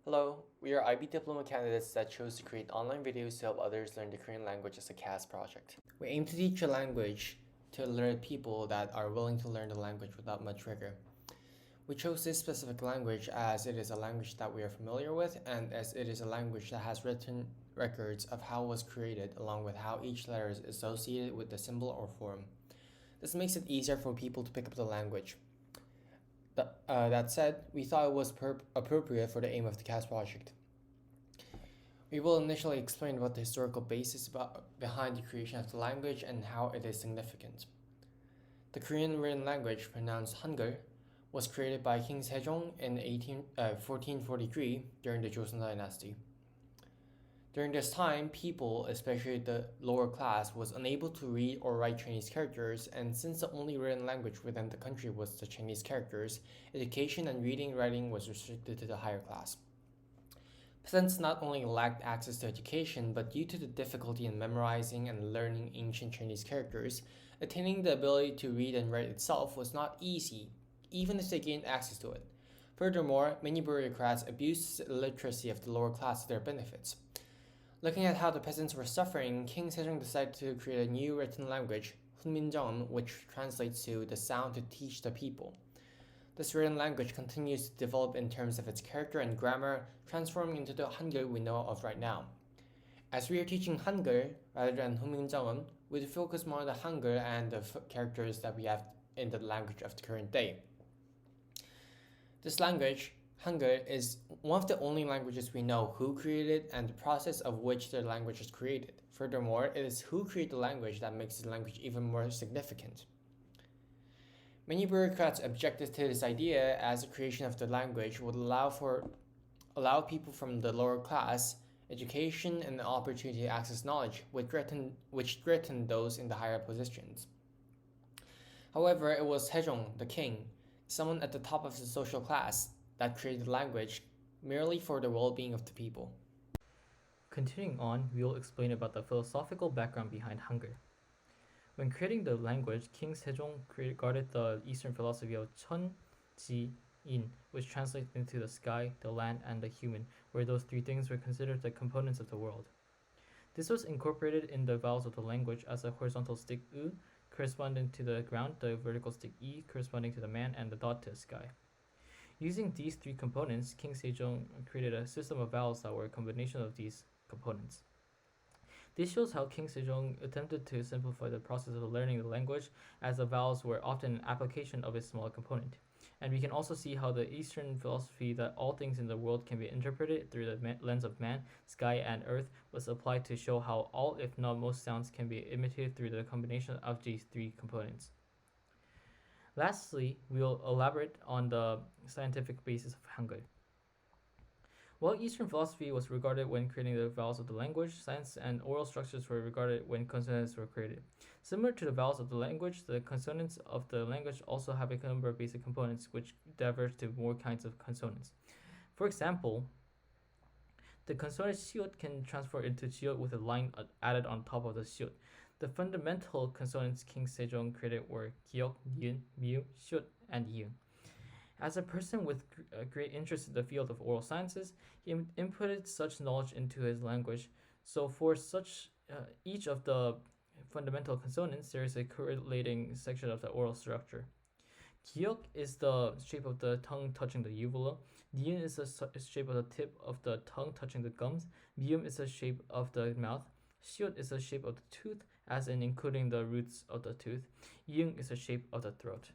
Hello, we are IB diploma candidates that chose to create online videos to help others learn the Korean language as a CAS project. We aim to teach a language to alert people that are willing to learn the language without much rigor. We chose this specific language as it is a language that we are familiar with and as it is a language that has written records of how it was created along with how each letter is associated with the symbol or form. This makes it easier for people to pick up the language. That said, we thought it was appropriate for the aim of the CAS project. We will initially explain what the historical basis behind the creation of the language and how it is significant. The Korean written language, pronounced Hangeul, was created by King Sejong in 1443 during the Joseon dynasty. During this time, people, especially the lower class, was unable to read or write Chinese characters, and since the only written language within the country was the Chinese characters, education and reading and writing was restricted to the higher class. Peasants not only lacked access to education, but due to the difficulty in memorizing and learning ancient Chinese characters, attaining the ability to read and write itself was not easy, even if they gained access to it. Furthermore, many bureaucrats abused the literacy of the lower class to their benefits. Looking at how the peasants were suffering, King Sejong decided to create a new written language, Hunminjeom, which translates to the sound to teach the people. This written language continues to develop in terms of its character and grammar, transforming into the Hangeul we know of right now. As we are teaching Hangeul rather than Hunminjeom, we focus more on the Hangeul and the characters that we have in the language of the current day. This language, Hangeul, is one of the only languages we know who created and the process of which the language is created. Furthermore, it is who created the language that makes the language even more significant. Many bureaucrats objected to this idea as the creation of the language would allow people from the lower class education and the opportunity to access knowledge, which threatened those in the higher positions. However, it was Sejong, the king, someone at the top of the social class, that created language merely for the well-being of the people. Continuing on, we will explain about the philosophical background behind Hangeul. When creating the language, King Sejong regarded the Eastern philosophy of Chun, Ji, In, which translates into the sky, the land, and the human, where those three things were considered the components of the world. This was incorporated in the vowels of the language as a horizontal stick U, corresponding to the ground, the vertical stick E, corresponding to the man, and the dot to the sky. Using these three components, King Sejong created a system of vowels that were a combination of these components. This shows how King Sejong attempted to simplify the process of learning the language, as the vowels were often an application of a small component. And we can also see how the Eastern philosophy that all things in the world can be interpreted through the lens of man, sky, and earth was applied to show how all, if not most, sounds can be imitated through the combination of these three components. Lastly, we'll elaborate on the scientific basis of Hangeul. While Eastern philosophy was regarded when creating the vowels of the language, science and oral structures were regarded when consonants were created. Similar to the vowels of the language, the consonants of the language also have a number of basic components which diverge to more kinds of consonants. For example, the consonant siut can transfer into siut with a line added on top of the siut. The fundamental consonants King Sejong created were giok, yun, mu, shut, and yun. As a person with a great interest in the field of oral sciences, he inputted such knowledge into his language. So for each of the fundamental consonants, there is a correlating section of the oral structure. Giok is the shape of the tongue touching the uvula. Yun is the shape of the tip of the tongue touching the gums. Mium is the shape of the mouth. Siut is the shape of the tooth, as in including the roots of the tooth. Yung is the shape of the throat.